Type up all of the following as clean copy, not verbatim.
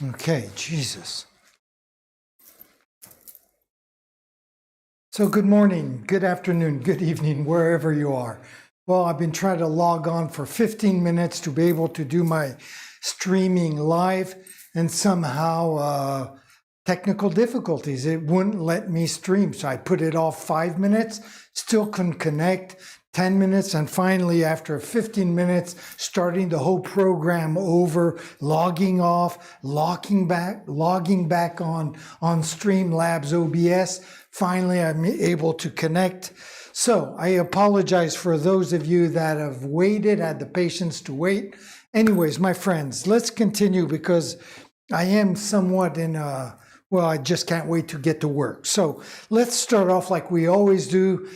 Okay, Jesus. So good morning, good afternoon, good evening, wherever you are. Well, I've been trying to log on for 15 minutes to be able to do my streaming live, and somehow technical difficulties. It wouldn't let me stream. So I put it off 5 minutes, still couldn't connect, 10 minutes, and finally after 15 minutes, starting the whole program over, logging off, logging back on Streamlabs OBS. Finally, I'm able to connect. So I apologize for those of you that have waited, had the patience to wait. Anyways, my friends, let's continue because I am somewhat in a, well, I just can't wait to get to work. So let's start off like we always do.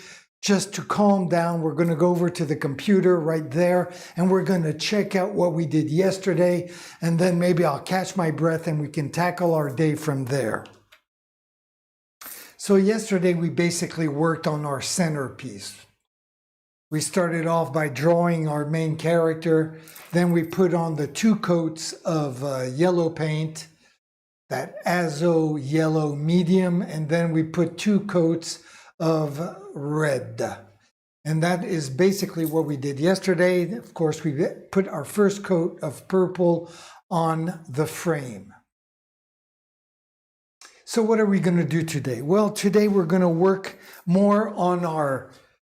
Just to calm down, we're going to go over to the computer right there and we're going to check out what we did yesterday, and then maybe I'll catch my breath and we can tackle our day from there. So yesterday we basically worked on our centerpiece. We started off by drawing our main character, then we put on the 2 coats of yellow paint, that azo yellow medium, and then we put 2 coats of red. And that is basically what we did yesterday. Of course, we put our first coat of purple on the frame. So what are we going to do today? Well, today we're going to work more on our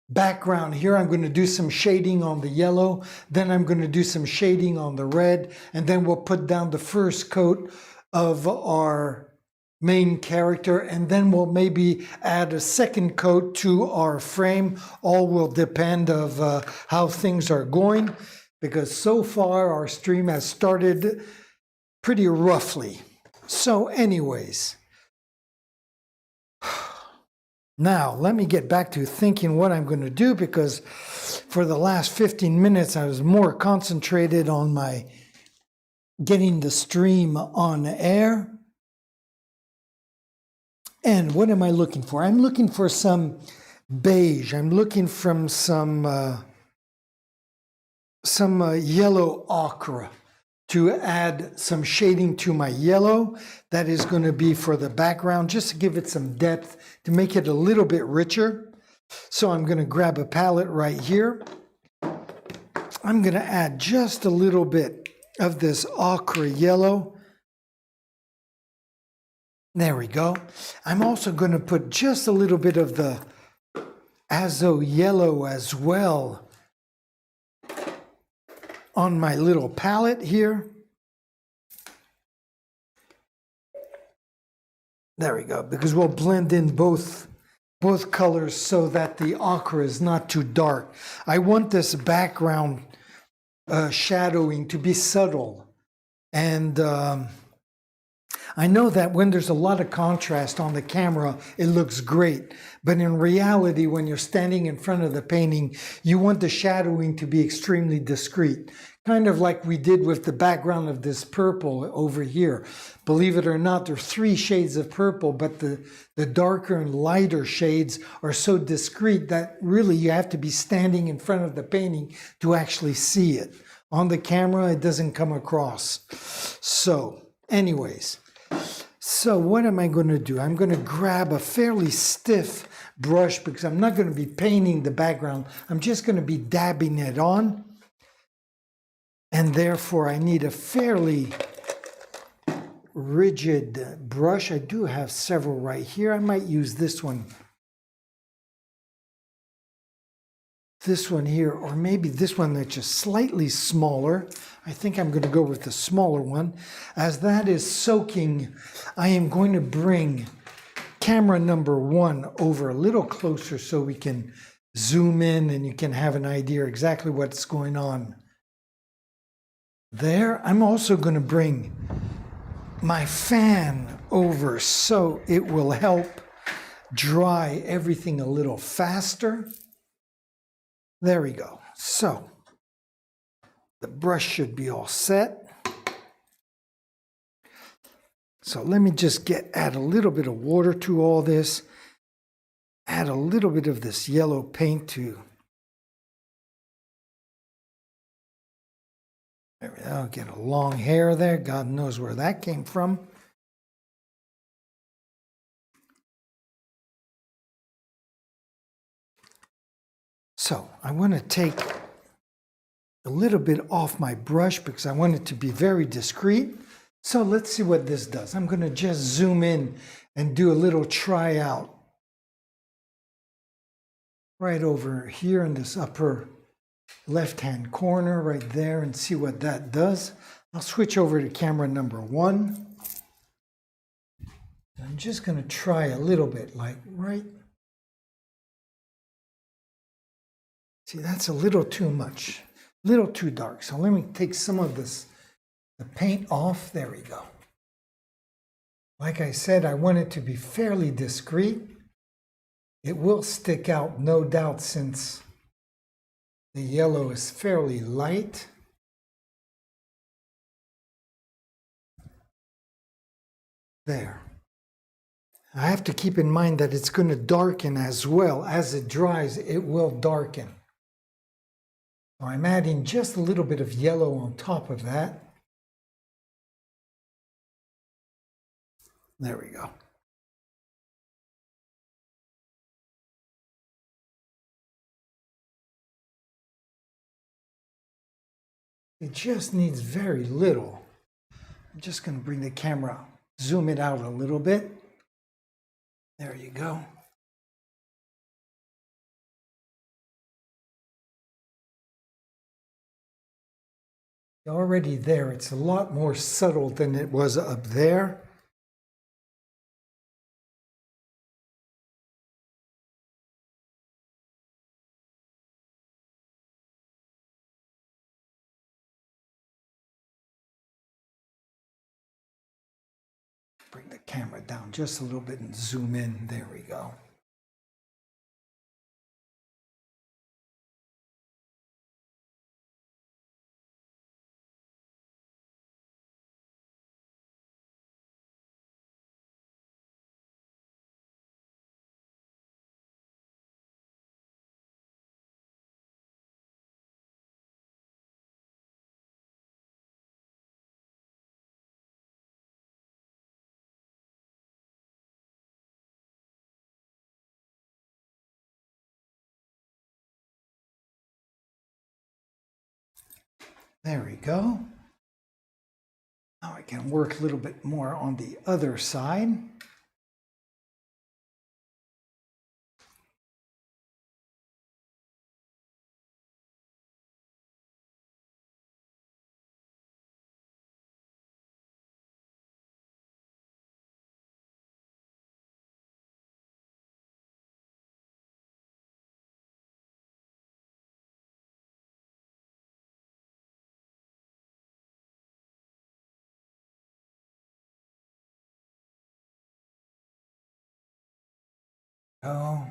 background here. I'm going to do some shading on the yellow, then I'm going to do some shading on the red, and then we'll put down the first coat of our main character, and then we'll maybe add a second coat to our frame. All will depend of how things are going, because so far our stream has started pretty roughly. So anyways, now let me get back to thinking what I'm going to do, because for the last 15 minutes I was more concentrated on my getting the stream on air. And what am I looking for? I'm looking for some beige. I'm looking for some yellow ochre to add some shading to my yellow. That is going to be for the background, just to give it some depth, to make it a little bit richer. So I'm going to grab a palette right here. I'm going to add just a little bit of this ochre yellow. There we go. I'm also going to put just a little bit of the azo yellow as well on my little palette here. There we go, because we'll blend in both colors so that the ochre is not too dark. I want this background shadowing to be subtle, and I know that when there's a lot of contrast on the camera, it looks great. But in reality, when you're standing in front of the painting, you want the shadowing to be extremely discreet. Kind of like we did with the background of this purple over here. Believe it or not, there are 3 shades of purple, but the darker and lighter shades are so discreet that really you have to be standing in front of the painting to actually see it. On the camera, it doesn't come across. So, anyways. So what am I going to do? I'm going to grab a fairly stiff brush, because I'm not going to be painting the background. I'm just going to be dabbing it on. And therefore, I need a fairly rigid brush. I do have several right here. I might use this one. This one here, or maybe this one that's just slightly smaller. I think I'm going to go with the smaller one. As that is soaking, I am going to bring camera number 1 over a little closer so we can zoom in and you can have an idea exactly what's going on there. I'm also going to bring my fan over so it will help dry everything a little faster. There we go. So the brush should be all set. So let me just add a little bit of water to all this. Add a little bit of this yellow paint to There we go. Get a long hair there. God knows where that came from. So I want to take a little bit off my brush because I want it to be very discreet. So let's see what this does. I'm going to just zoom in and do a little tryout right over here in this upper left-hand corner right there and see what that does. I'll switch over to camera number 1. I'm just going to try a little bit, like right. See, that's a little too much, a little too dark. So let me take some of the paint off. There we go. Like I said, I want it to be fairly discreet. It will stick out, no doubt, since the yellow is fairly light. There. I have to keep in mind that it's going to darken as well. As it dries, it will darken. So I'm adding just a little bit of yellow on top of that. There we go. It just needs very little. I'm just going to bring the camera, zoom it out a little bit. There you go. Already there, it's a lot more subtle than it was up there. Bring the camera down just a little bit and zoom in. There we go. There we go. Now I can work a little bit more on the other side. Oh.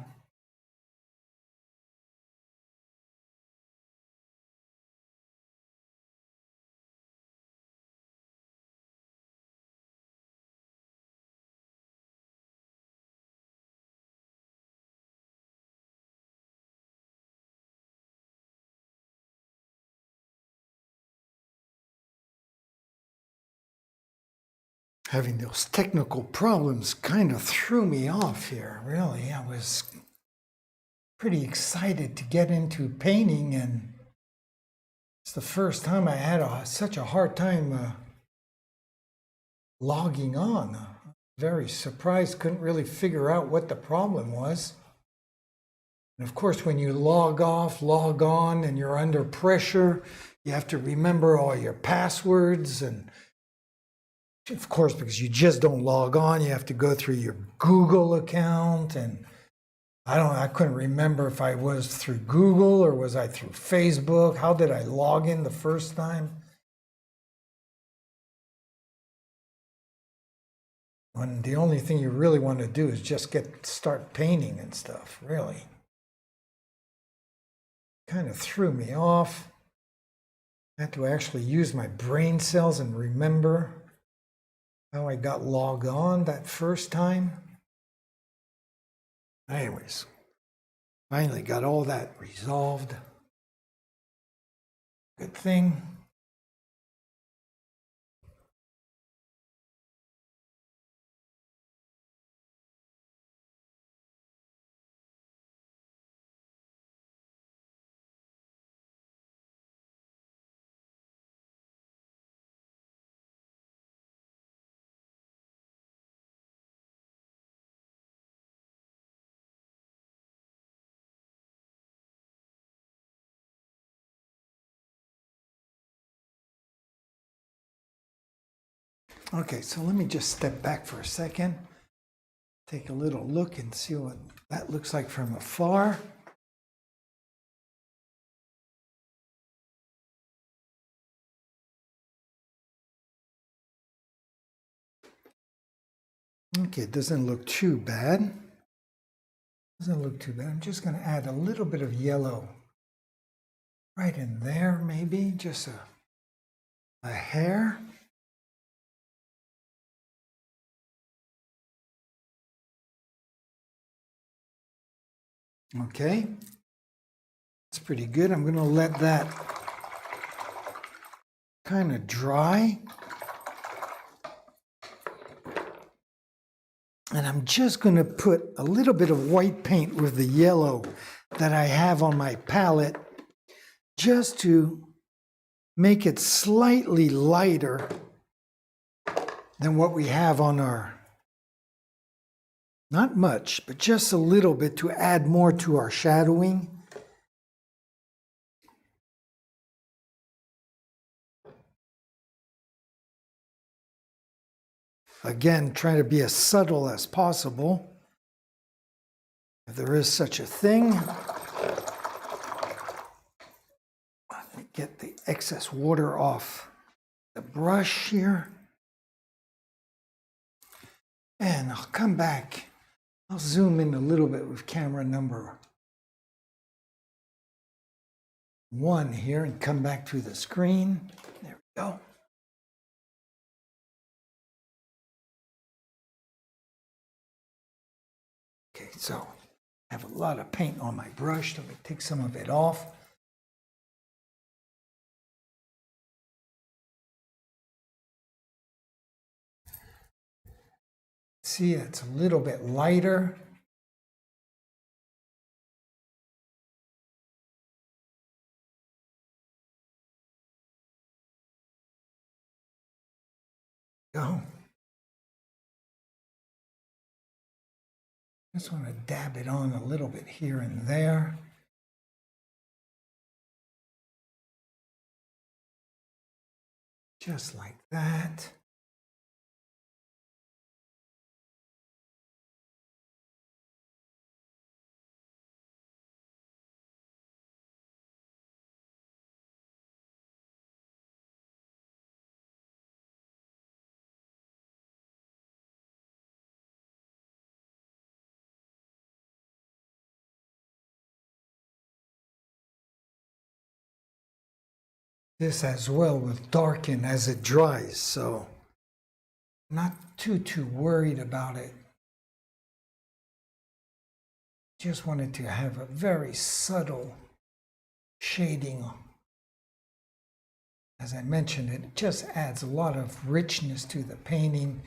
Having those technical problems kind of threw me off here, really. I was pretty excited to get into painting, and it's the first time I had such a hard time logging on. Very surprised, couldn't really figure out what the problem was. And of course, when you log off, log on, and you're under pressure, you have to remember all your passwords. And of course, because you just don't log on, you have to go through your Google account. And I couldn't remember if I was through Google or was I through Facebook. How did I log in the first time? When the only thing you really want to do is just start painting and stuff, really. Kind of threw me off. I had to actually use my brain cells and remember how I got logged on that first time. Anyways, finally got all that resolved. Good thing. Okay, so let me just step back for a second. Take a little look and see what that looks like from afar. Okay, it doesn't look too bad. Doesn't look too bad. I'm just going to add a little bit of yellow right in there, maybe just a hair. Okay, that's pretty good. I'm going to let that kind of dry. And I'm just going to put a little bit of white paint with the yellow that I have on my palette just to make it slightly lighter than what we have on our, not much, but just a little bit to add more to our shadowing. Again, trying to be as subtle as possible, if there is such a thing. Let me get the excess water off the brush here. And I'll come back. I'll zoom in a little bit with camera number 1 here and come back to the screen. There we go. Okay, so I have a lot of paint on my brush. Let me take some of it off. See, it's a little bit lighter. Go. Just want to dab it on a little bit here and there. Just like that. This as well will darken as it dries, so not too worried about it. Just wanted to have a very subtle shading. As I mentioned, it just adds a lot of richness to the painting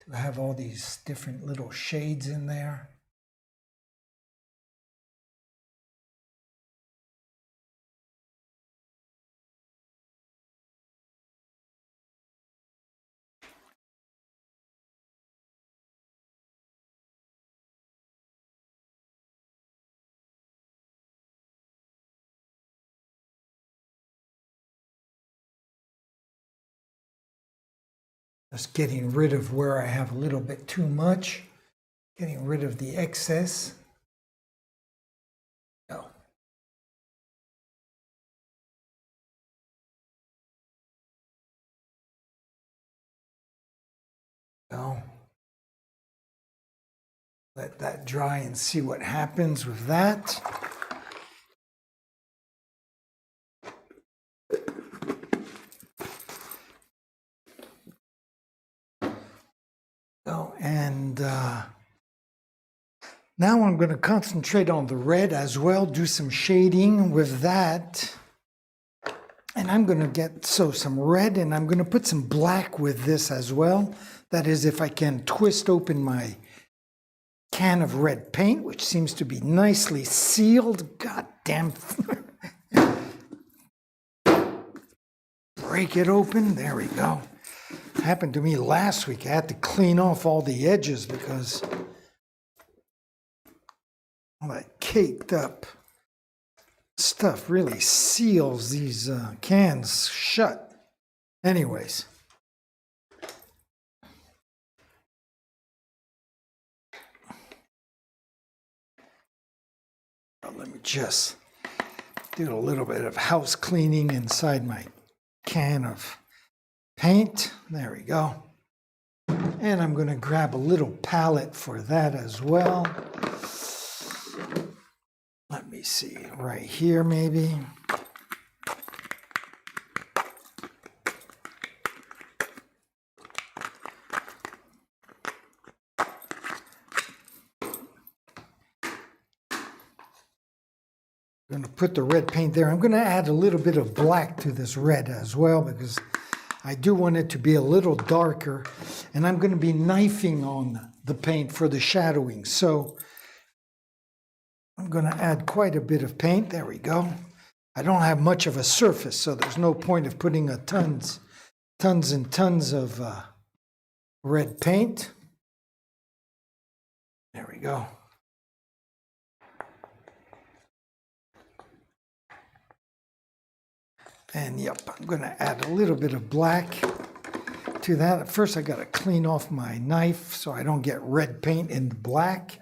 to have all these different little shades in there. Just getting rid of where I have a little bit too much, getting rid of the excess. Go. Go. Let that dry and see what happens with that. And now I'm going to concentrate on the red as well, do some shading with that. And I'm going to get some red, and I'm going to put some black with this as well. That is, if I can twist open my can of red paint, which seems to be nicely sealed. God damn. Break it open. There we go. Happened to me last week. I had to clean off all the edges because all that caked up stuff really seals these cans shut. Anyways, go. Let me just do a little bit of house cleaning inside my can of paint. There we go. And I'm going to grab a little palette for that as well. Let me see, right here maybe. I'm going to put the red paint there. I'm going to add a little bit of black to this red as well because I do want it to be a little darker. And I'm going to be knifing on the paint for the shadowing. So I'm going to add quite a bit of paint. There we go. I don't have much of a surface, so there's no point of putting tons and tons of red paint. There we go. And yep, I'm going to add a little bit of black to that. At first, I got to clean off my knife so I don't get red paint in the black.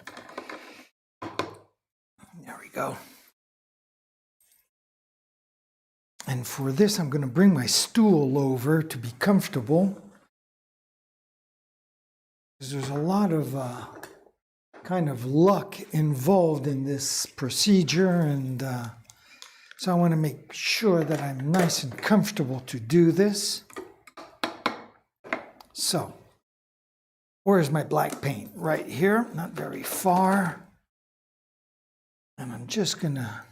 There we go. And for this, I'm going to bring my stool over to be comfortable. Because there's a lot of kind of luck involved in this procedure, and so I want to make sure that I'm nice and comfortable to do this. So, where's my black paint? Right here, not very far. And I'm just going to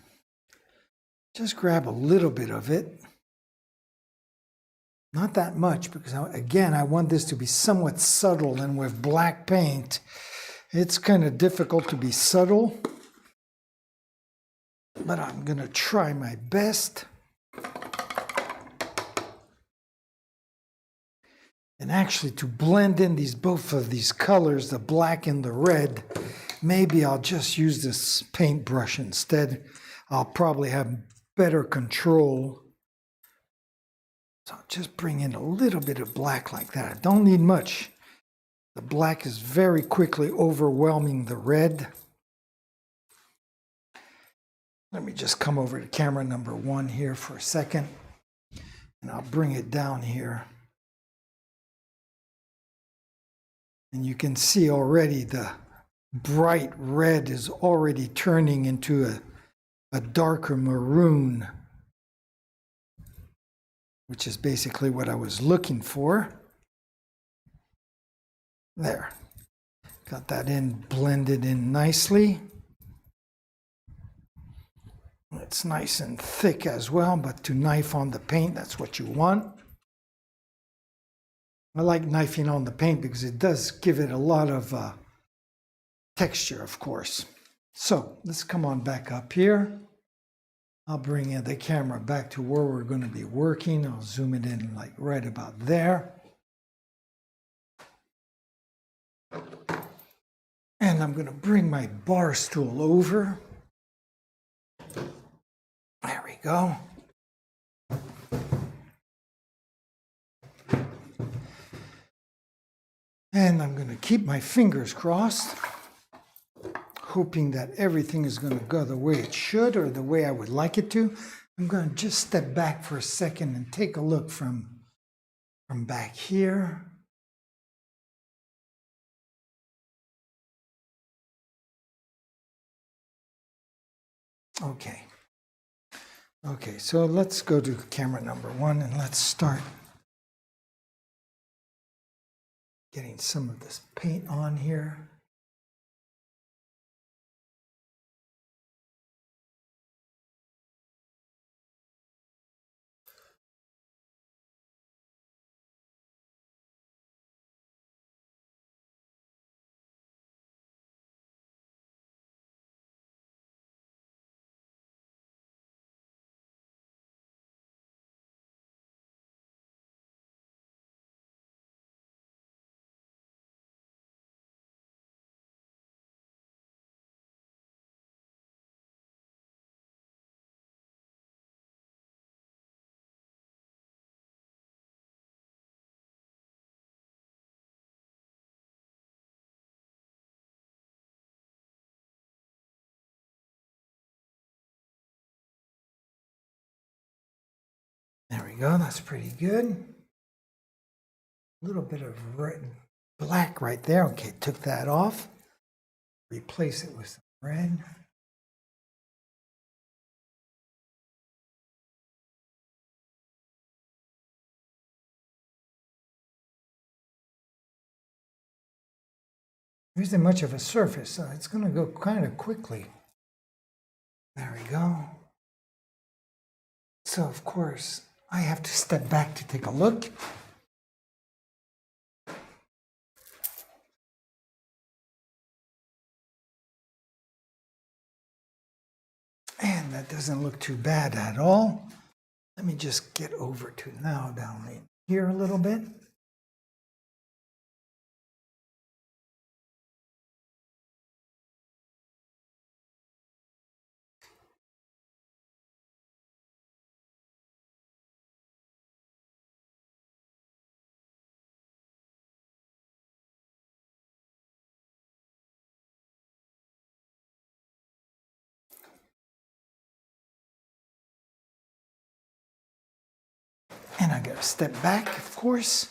grab a little bit of it. Not that much, because again, I want this to be somewhat subtle, and with black paint, it's kind of difficult to be subtle. But I'm going to try my best. And actually, to blend in both of these colors, the black and the red, maybe I'll just use this paintbrush instead. I'll probably have better control. So I'll just bring in a little bit of black like that. I don't need much. The black is very quickly overwhelming the red. Let me just come over to camera number 1 here for a second, and I'll bring it down here. And you can see already the bright red is already turning into a darker maroon, which is basically what I was looking for. There. Got that blended in nicely. It's nice and thick as well, but to knife on the paint, that's what you want. I like knifing on the paint because it does give it a lot of texture, of course. So let's come on back up here. I'll bring in the camera back to where we're going to be working. I'll zoom it in like right about there. And I'm going to bring my bar stool over. There we go. And I'm going to keep my fingers crossed, hoping that everything is going to go the way it should or the way I would like it to. I'm going to just step back for a second and take a look from back here. Okay. Okay, so let's go to camera number 1 and let's start getting some of this paint on here. we go, that's pretty good. A little bit of red, black right there. Okay, took that off. Replace it with some red. There isn't much of a surface, so it's going to go kind of quickly. There we go. So, of course, I have to step back to take a look. And that doesn't look too bad at all. Let me just get over to now down in here a little bit. And I gotta step back, of course.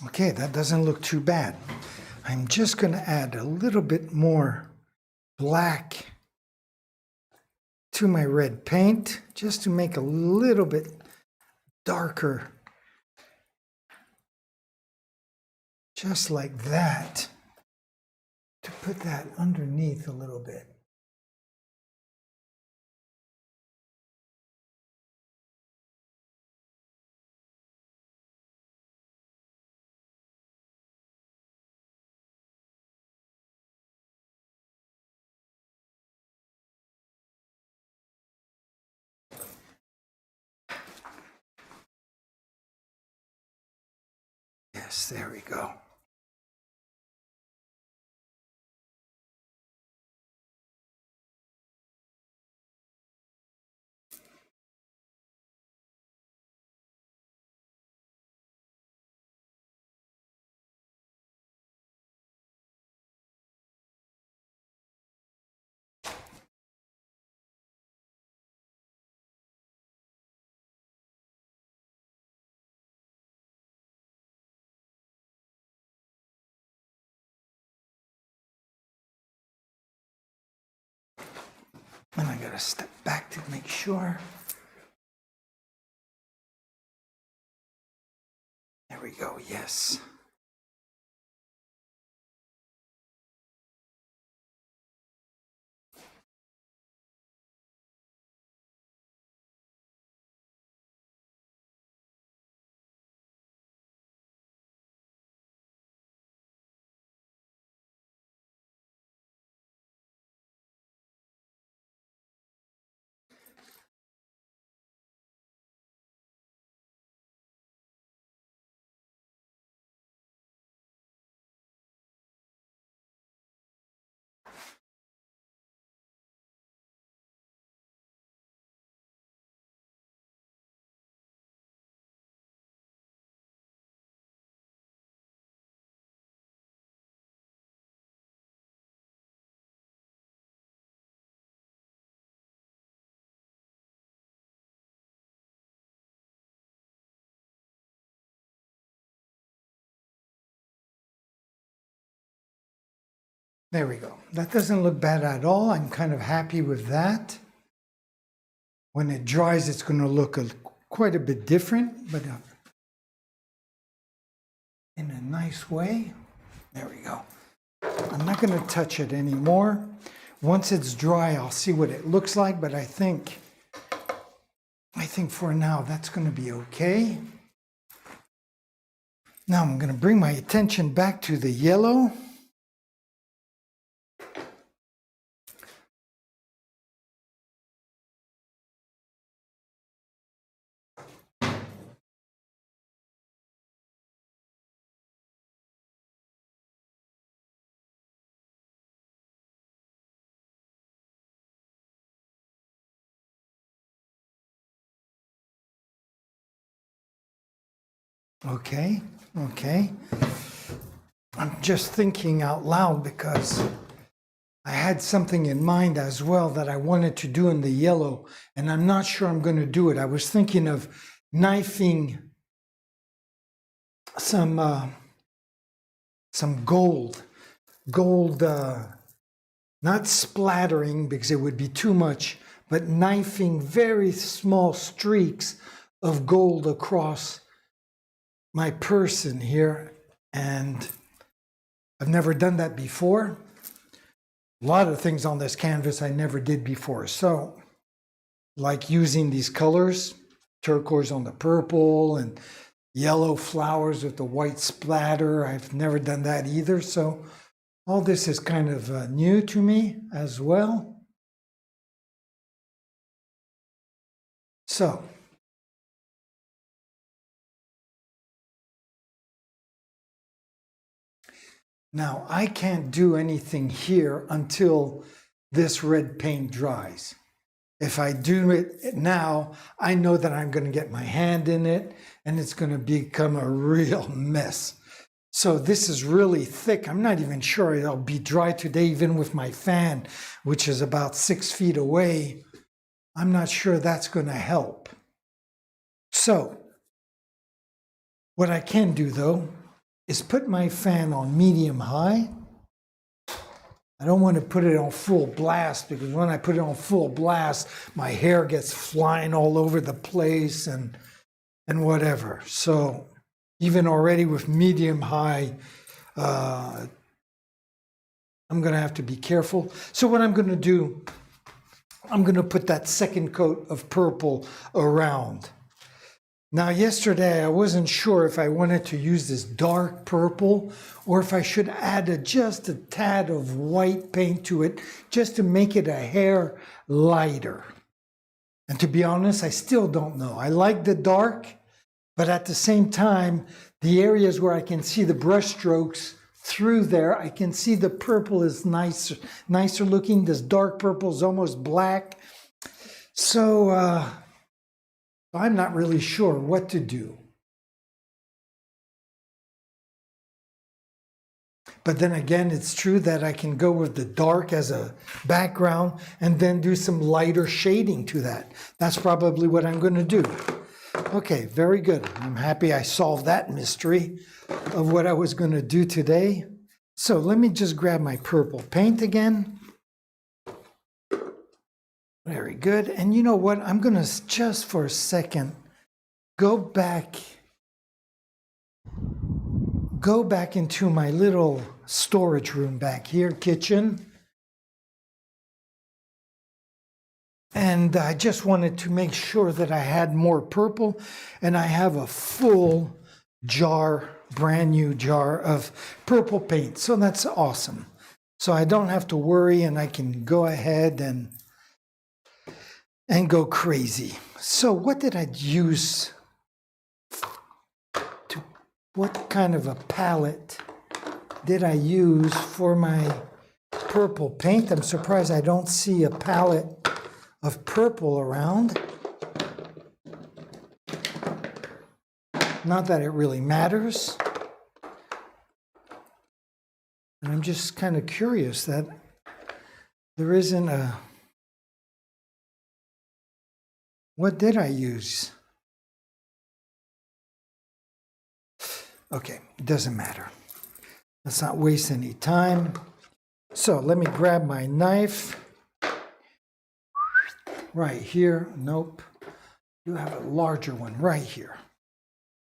Okay, that doesn't look too bad. I'm just going to add a little bit more black to my red paint, just to make a little bit darker. Just like that. To put that underneath a little bit. Yes, there we go. And I gotta step back to make sure. There we go, yes. There we go. That doesn't look bad at all. I'm kind of happy with that. When it dries, it's going to look quite a bit different, but in a nice way. There we go. I'm not going to touch it anymore. Once it's dry, I'll see what it looks like, but I think for now that's going to be okay. Now I'm going to bring my attention back to the yellow. Okay, okay. I'm just thinking out loud because I had something in mind as well that I wanted to do in the yellow, and I'm not sure I'm going to do it. I was thinking of knifing some gold, not splattering because it would be too much, but knifing very small streaks of gold across my person here. And I've never done that before. A lot of things on this canvas I never did before. So, like using these colors, turquoise on the purple and yellow flowers with the white splatter. I've never done that either. So all this is kind of new to me as well. So now I can't do anything here until this red paint dries. If I do it now, I know that I'm going to get my hand in it and it's going to become a real mess. So this is really thick. I'm not even sure it'll be dry today, even with my fan, which is about 6 feet away. I'm not sure that's going to help. So what I can do though is put my fan on medium high. I don't want to put it on full blast because when I put it on full blast, my hair gets flying all over the place and whatever. So even already with medium high, I'm going to have to be careful. So what I'm going to do, I'm going to put that second coat of purple around. Now, yesterday, I wasn't sure if I wanted to use this dark purple or if I should add just a tad of white paint to it just to make it a hair lighter. And to be honest, I still don't know. I like the dark, but at the same time, the areas where I can see the brush strokes through there, I can see the purple is nicer looking. This dark purple is almost black. So, I'm not really sure what to do. But then again, it's true that I can go with the dark as a background and then do some lighter shading to that. That's probably what I'm going to do. Okay, very good. I'm happy I solved that mystery of what I was going to do today. So let me just grab my purple paint again. Very good. And you know what? I'm going to just for a second go back into my little storage room back here, kitchen. And I just wanted to make sure that I had more purple, and I have a full jar, brand new jar of purple paint. So that's awesome. So I don't have to worry and I can go ahead and go crazy. So what did I use? What kind of a palette did I use for my purple paint? I'm surprised I don't see a palette of purple around. Not that it really matters. And I'm just kind of curious that there isn't a... What did I use? Okay, it doesn't matter. Let's not waste any time. So let me grab my knife. Right here. Nope. You have a larger one right here.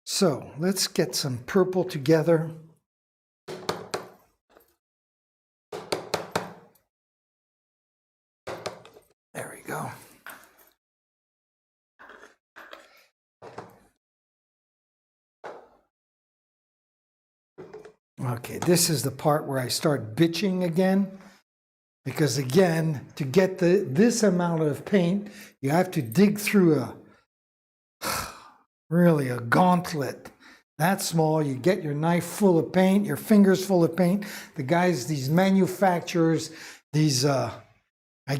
So let's get some purple together. There we go. Okay, this is the part where I start bitching again. Because again, to get this amount of paint, you have to dig through really a gauntlet that small. You get your knife full of paint, your fingers full of paint. The guys, these manufacturers, these, I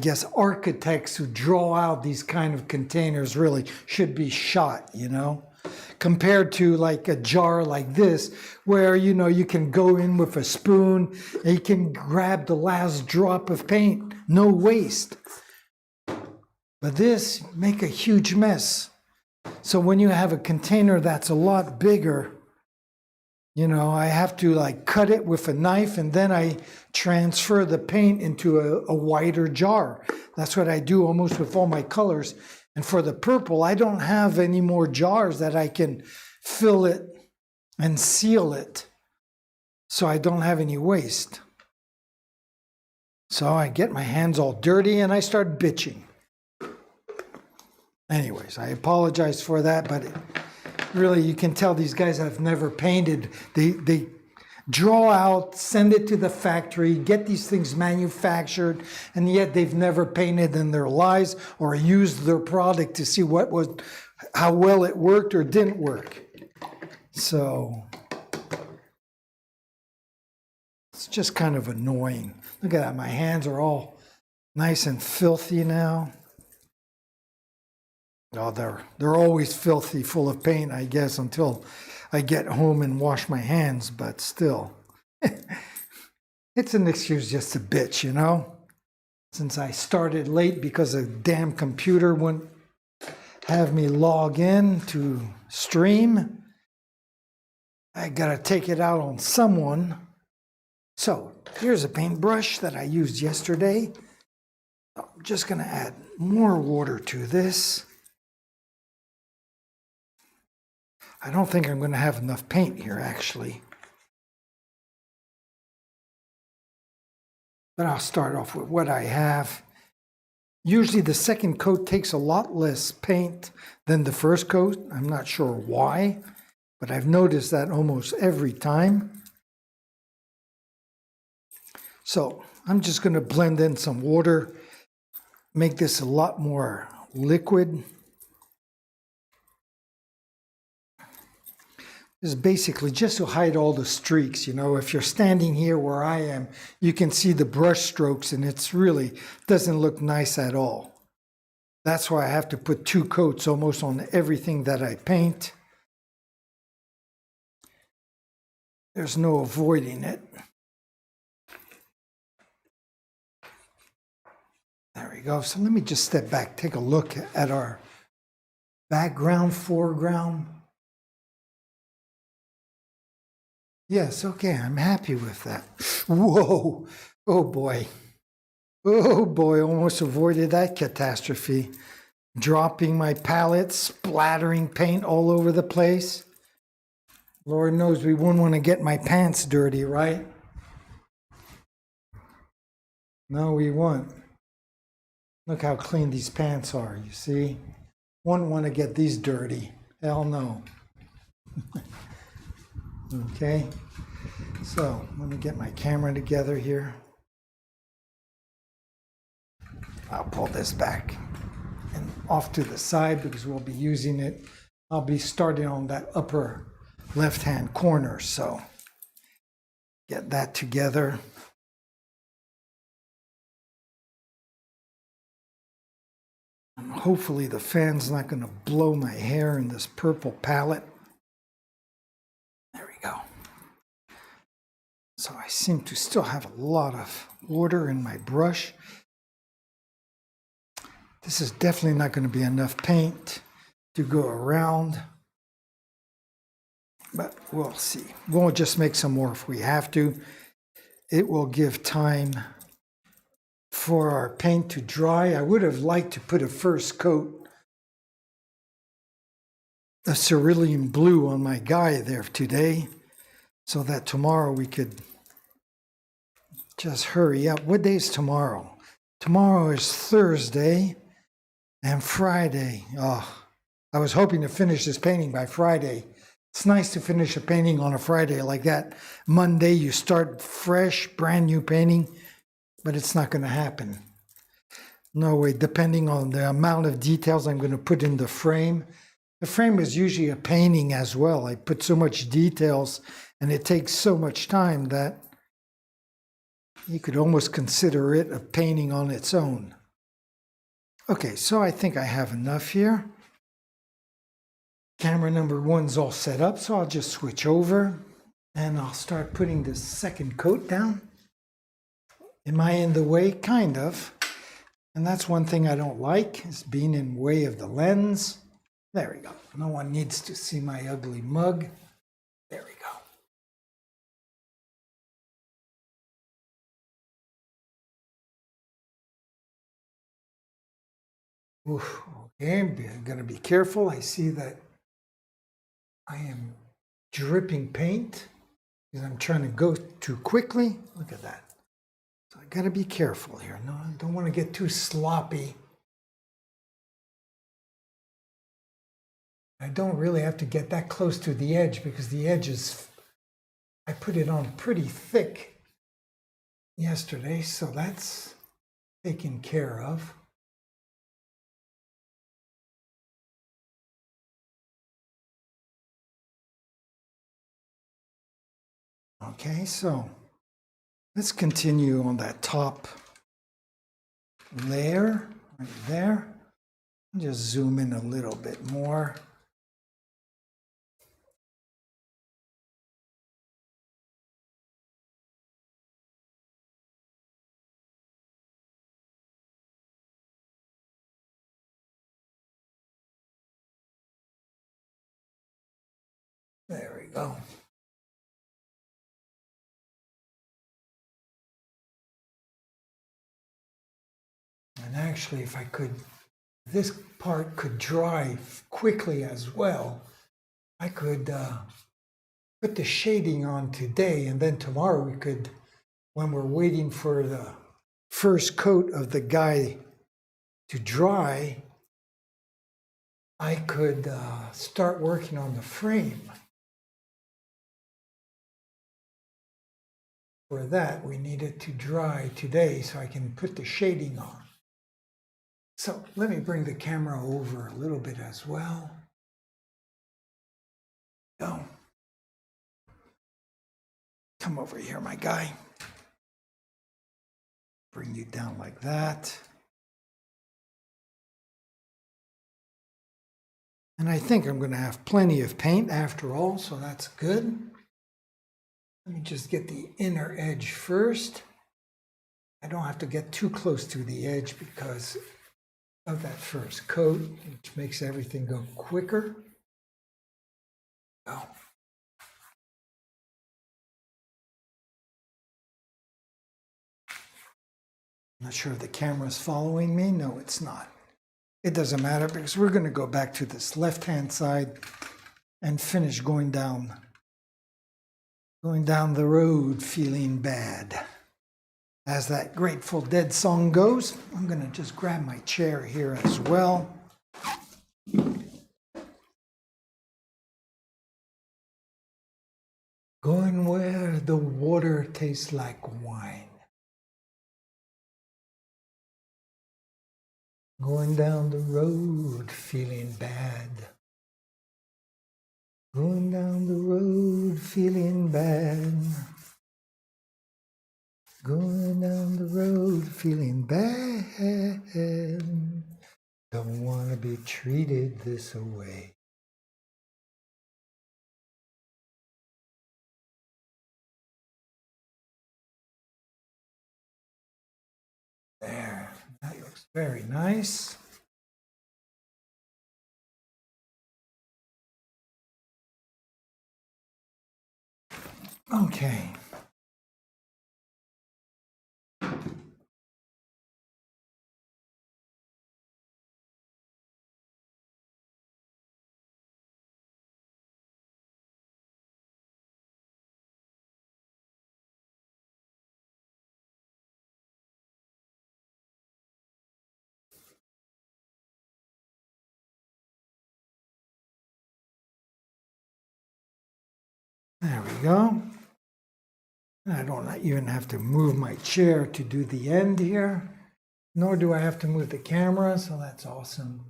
guess, architects who draw out these kind of containers really should be shot, you know? compared to like a jar like this, where, you know, you can go in with a spoon and you can grab the last drop of paint, no waste. But this make a huge mess. So when you have a container that's a lot bigger, you know, I have to like cut it with a knife and then I transfer the paint into a wider jar. That's what I do almost with all my colors. And for the purple, I don't have any more jars that I can fill it and seal it, so I don't have any waste. So I get my hands all dirty and I start bitching. Anyways, I apologize for that, but really you can tell these guys have never painted. They draw out, send it to the factory, get these things manufactured, and yet they've never painted in their lives or used their product to see how well it worked or didn't work. So it's just kind of annoying. Look at that, my hands are all nice and filthy now. Oh, they're always filthy, full of paint, I guess, until I get home and wash my hands, but still. It's an excuse just to bitch, you know? Since I started late because a damn computer wouldn't have me log in to stream, I gotta take it out on someone. So here's a paintbrush that I used yesterday. I'm just gonna add more water to this. I don't think I'm going to have enough paint here, actually. But I'll start off with what I have. Usually the second coat takes a lot less paint than the first coat. I'm not sure why, but I've noticed that almost every time. So I'm just going to blend in some water, make this a lot more liquid. Is basically just to hide all the streaks. You know, if you're standing here where I am, you can see the brush strokes and it's really doesn't look nice at all. That's why I have to put 2 coats almost on everything that I paint. There's no avoiding it. There we go. So let me just step back, take a look at our background, foreground. Yes, okay, I'm happy with that. Whoa, oh boy. Oh boy, almost avoided that catastrophe. Dropping my palette, splattering paint all over the place. Lord knows we wouldn't want to get my pants dirty, right? No, we won't. Look how clean these pants are, you see? Wouldn't want to get these dirty. Hell no. Okay, so let me get my camera together here. I'll pull this back and off to the side because we'll be using it. I'll be starting on that upper left-hand corner, so get that together. And hopefully the fan's not going to blow my hair in this purple palette. There we go. So I seem to still have a lot of water in my brush. This is definitely not going to be enough paint to go around, but we'll see. We'll just make some more if we have to. It will give time for our paint to dry. I would have liked to put a first coat of cerulean blue on my guy there today, so that tomorrow we could just hurry up. What day is tomorrow? Tomorrow is Thursday and Friday. Oh, I was hoping to finish this painting by Friday. It's nice to finish a painting on a Friday like that. Monday you start fresh, brand new painting, but it's not going to happen. No way, depending on the amount of details I'm going to put in the frame. The frame is usually a painting as well. I put so much details and it takes so much time that you could almost consider it a painting on its own. Okay, so I think I have enough here. Camera number 1's all set up, so I'll just switch over and I'll start putting the second coat down. Am I in the way? Kind of. And that's one thing I don't like, is being in the way of the lens. There we go. No one needs to see my ugly mug. There we go. Oof. Okay, I'm going to be careful. I see that I am dripping paint because I'm trying to go too quickly. Look at that. So I got to be careful here. No, I don't want to get too sloppy. I don't really have to get that close to the edge because the edge is, I put it on pretty thick yesterday, so that's taken care of. Okay, so let's continue on that top layer right there. Just zoom in a little bit more. There we go. And actually, if I could, this part could dry quickly as well. I could put the shading on today, and then tomorrow we could, when we're waiting for the first coat of the guy to dry, I could start working on the frame. For that, we need it to dry today so I can put the shading on. So let me bring the camera over a little bit as well. Go. Come over here, my guy. Bring you down like that. And I think I'm going to have plenty of paint after all, so that's good. Let me just get the inner edge first. I don't have to get too close to the edge because of that first coat, which makes everything go quicker. Oh. I'm not sure if the camera's following me. No, it's not. It doesn't matter because we're going to go back to this left-hand side and finish going down the road feeling bad. As that Grateful Dead song goes, I'm going to just grab my chair here as well. Going where the water tastes like wine. Going down the road feeling bad. Going down the road feeling bad. Going down the road feeling bad. Don't want to be treated this way. There, that looks very nice. Okay. There we go. I don't even have to move my chair to do the end here, nor do I have to move the camera, so that's awesome.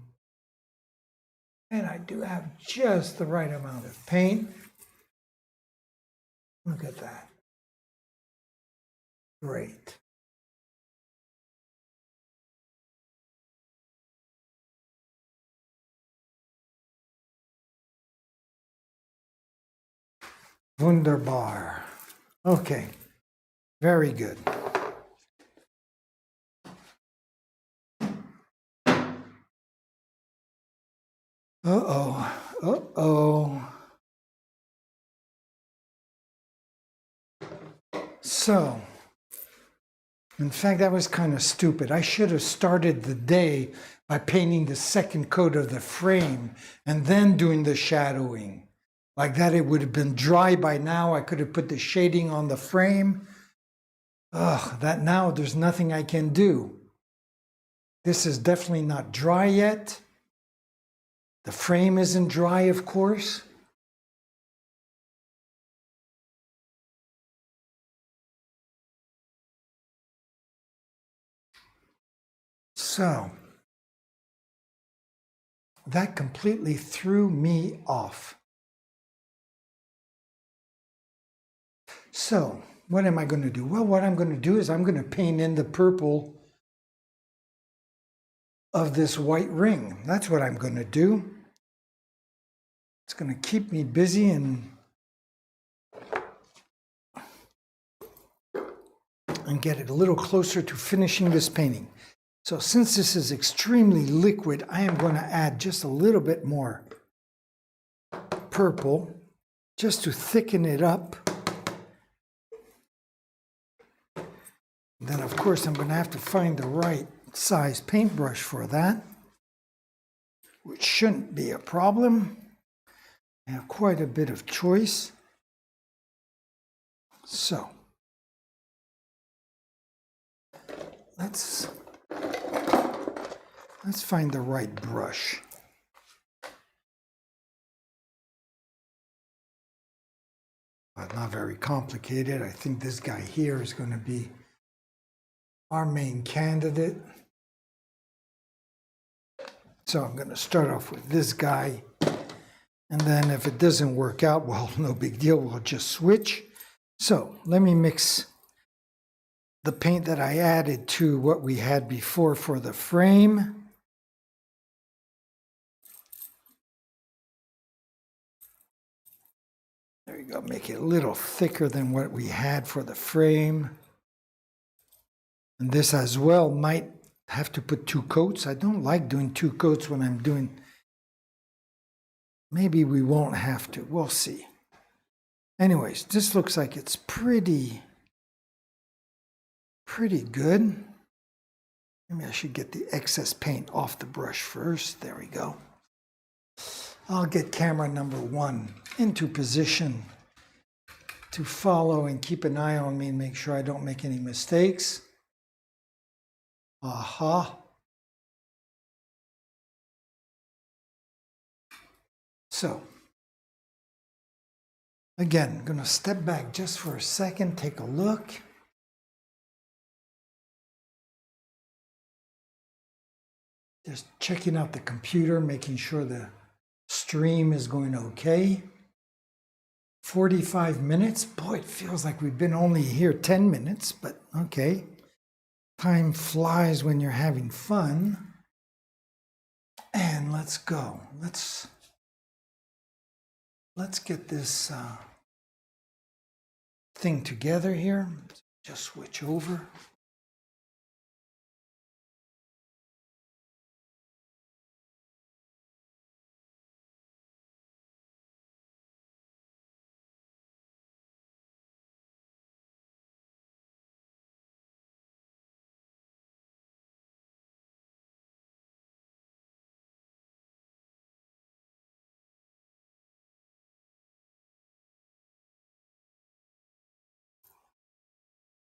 And I do have just the right amount of paint. Look at that. Great. Wunderbar. Okay, very good. Uh-oh, uh-oh. So, in fact, that was kind of stupid. I should have started the day by painting the second coat of the frame and then doing the shadowing. Like that, it would have been dry by now. I could have put the shading on the frame. Ugh, that now there's nothing I can do. This is definitely not dry yet. The frame isn't dry, of course. So, that completely threw me off. So, what am I going to do? Well, what I'm going to do is I'm going to paint in the purple of this white ring. That's what I'm going to do. It's going to keep me busy and get it a little closer to finishing this painting. So since this is extremely liquid, I am going to add just a little bit more purple just to thicken it up. Then of course I'm going to have to find the right size paintbrush for that, which shouldn't be a problem. I have quite a bit of choice. So let's find the right brush. But not very complicated. I think this guy here is going to be our main candidate. So I'm going to start off with this guy. And then if it doesn't work out, well, no big deal. We'll just switch. So let me mix the paint that I added to what we had before for the frame. There you go, make it a little thicker than what we had for the frame. And this as well might have to put 2 coats. I don't like doing 2 coats when I'm doing, maybe we won't have to, we'll see. Anyways, this looks like it's pretty good. Maybe I should get the excess paint off the brush first. There we go. I'll get camera number 1 into position to follow and keep an eye on me and make sure I don't make any mistakes. Aha. So, again, I'm going to step back just for a second, take a look. Just checking out the computer, making sure the stream is going okay. 45 minutes. Boy, it feels like we've been only here 10 minutes, but okay. Time flies when you're having fun. And let's go. Let's get this thing together here. Just switch over.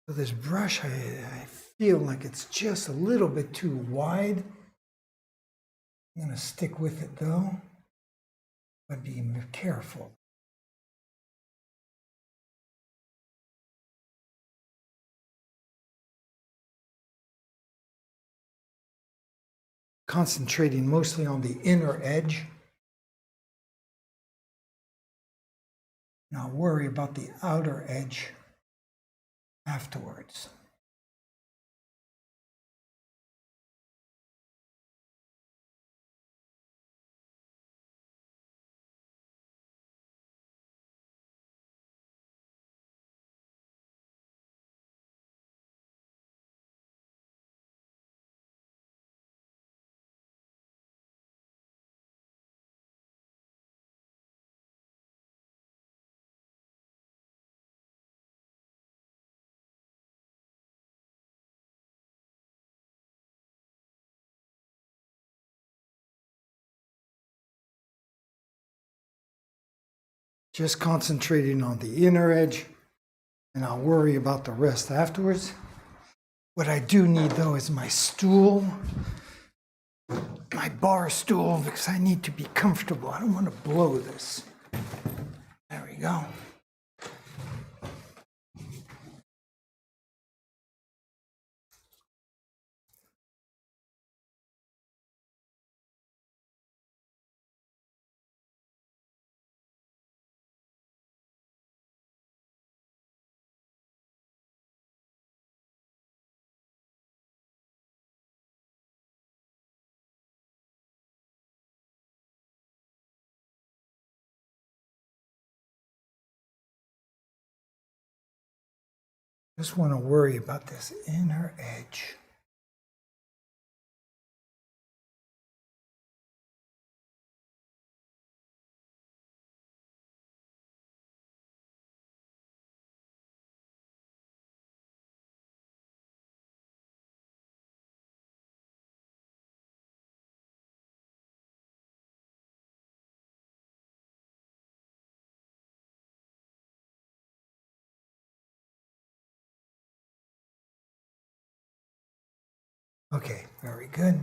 So this brush, I feel like it's just a little bit too wide. I'm going to stick with it though, but be careful. Concentrating mostly on the inner edge. Now worry about the outer edge afterwards. just concentrating on the inner edge, and I'll worry about the rest afterwards. What I do need though is my stool, my bar stool, because I need to be comfortable. I don't want to blow this. There we go. Just want to worry about this inner edge. Okay, very good.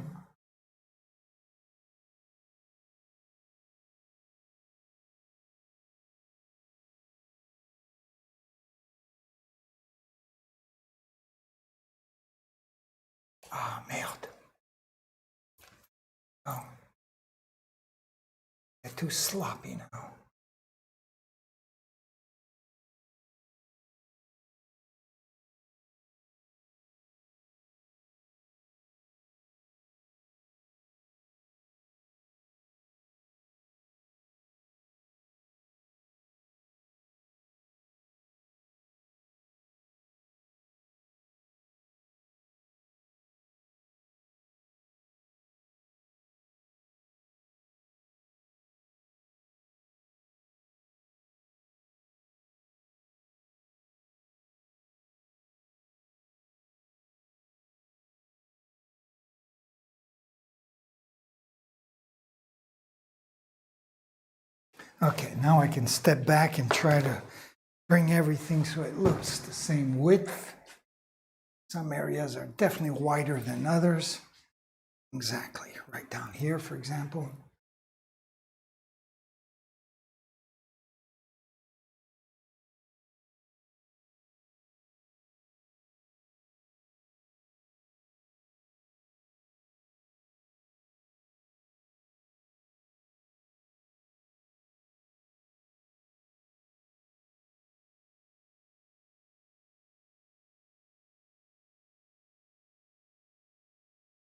Ah, merde. Oh, they're too sloppy now. Okay, now I can step back and try to bring everything so it looks the same width. Some areas are definitely wider than others. Exactly, right down here, for example.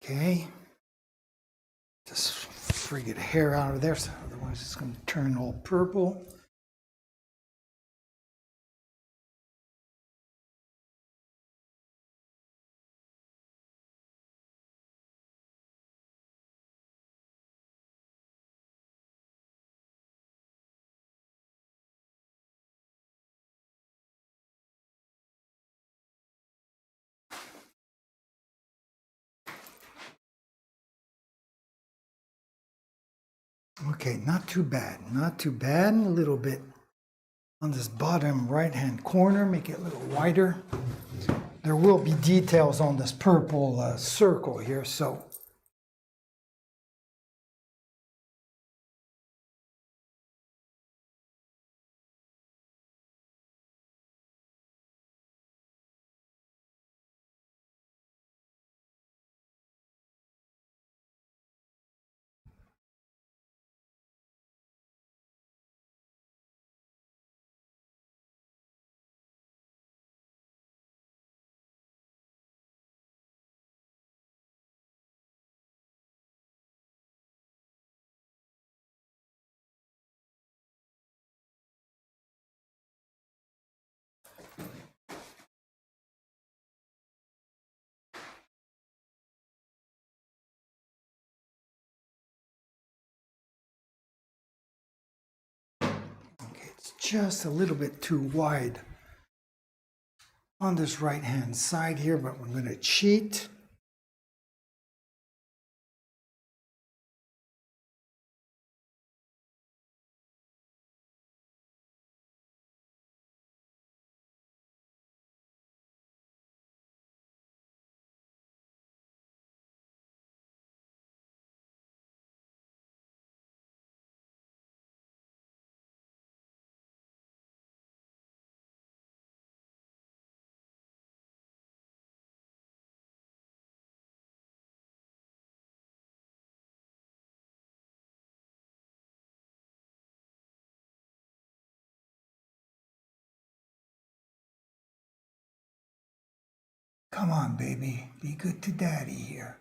Okay. Just get a hair out of there, so otherwise it's going to turn all purple. Okay, not too bad, not too bad. A little bit on this bottom right-hand corner, make it a little wider. There will be details on this purple circle here, so. Okay, it's just a little bit too wide on this right-hand side here, but we're going to cheat. Come on, baby. Be good to daddy here.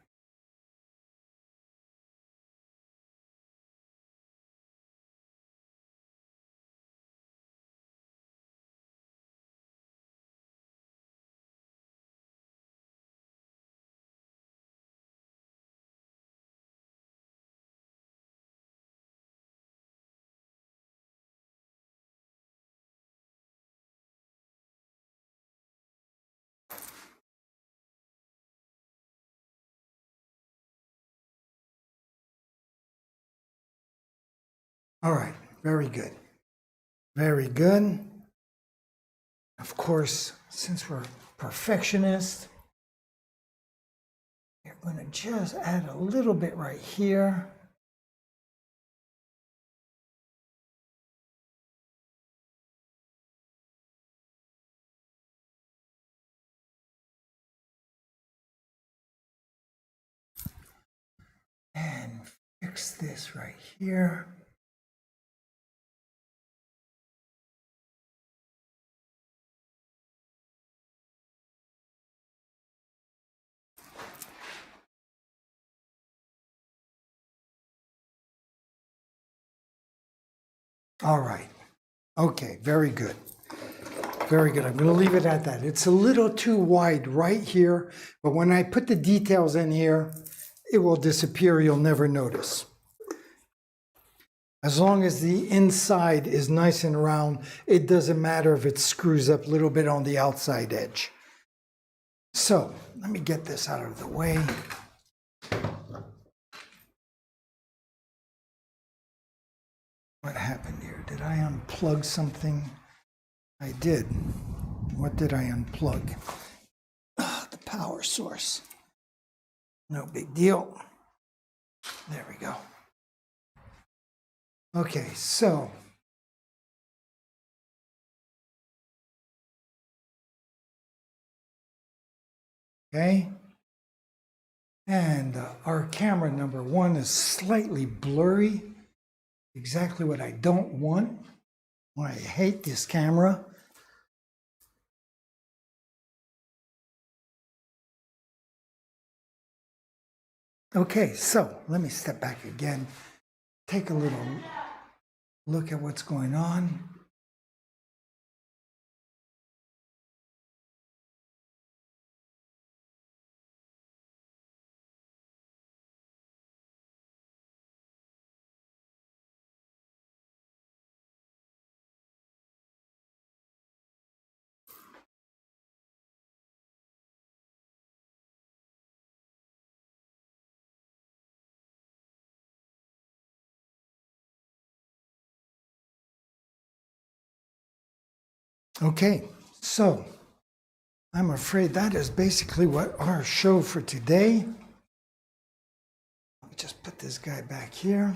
All right, very good. Very good. Of course, since we're perfectionists, we're going to just add a little bit right here. And fix this right here. All right. Okay, very good. Very good. I'm going to leave it at that. It's a little too wide right here, but when I put the details in here, it will disappear. You'll never notice. As long as the inside is nice and round, it doesn't matter if it screws up a little bit on the outside edge. So let me get this out of the way. What happened here? Did I unplug something? I did. What did I unplug? The power source. No big deal. There we go. Okay, so okay, and our camera number 1 is slightly blurry. Exactly what I don't want. I hate this camera. Okay, so let me step back again. Take a little look at what's going on. Okay, so I'm afraid that is basically what our show for today. Let me just put this guy back here.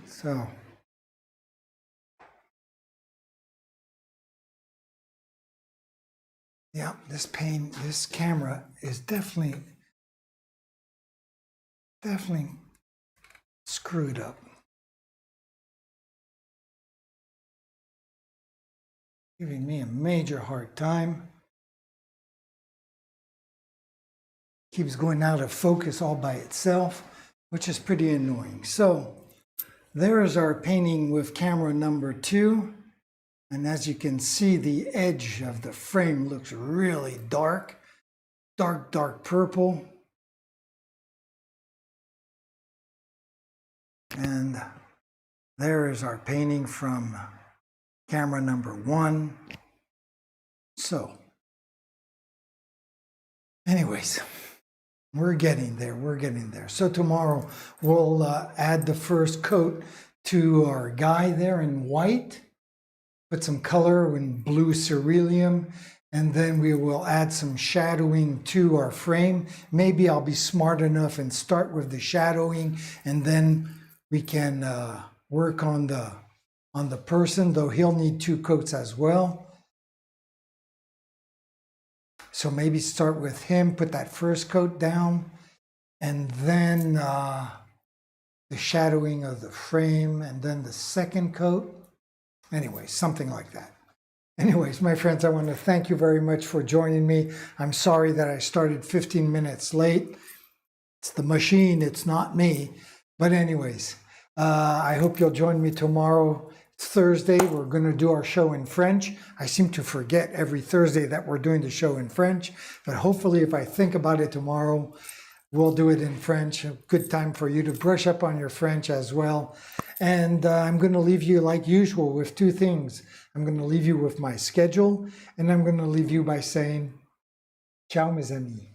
So yeah, this camera is definitely screwed up. Giving me a major hard time. Keeps going out of focus all by itself, which is pretty annoying. So there is our painting with camera number 2. And as you can see, the edge of the frame looks really dark, dark purple. And there is our painting from camera number 1. So, anyways, we're getting there. So tomorrow we'll add the first coat to our guy there in white. Put some color in blue cerulean, and then we will add some shadowing to our frame. Maybe I'll be smart enough and start with the shadowing, and then we can work on the on the person, though he'll need 2 coats as well. So maybe start with him, put that first coat down, and then the shadowing of the frame, and then the second coat. Anyway, something like that. Anyways, my friends, I want to thank you very much for joining me. I'm sorry that I started 15 minutes late. It's the machine, it's not me. But anyways, I hope you'll join me tomorrow. It's Thursday. We're going to do our show in French. I seem to forget every Thursday that we're doing the show in French. But hopefully, if I think about it tomorrow, we'll do it in French. A good time for you to brush up on your French as well. And I'm going to leave you, like usual, with 2 things. I'm going to leave you with my schedule, and I'm going to leave you by saying, ciao, mes amis.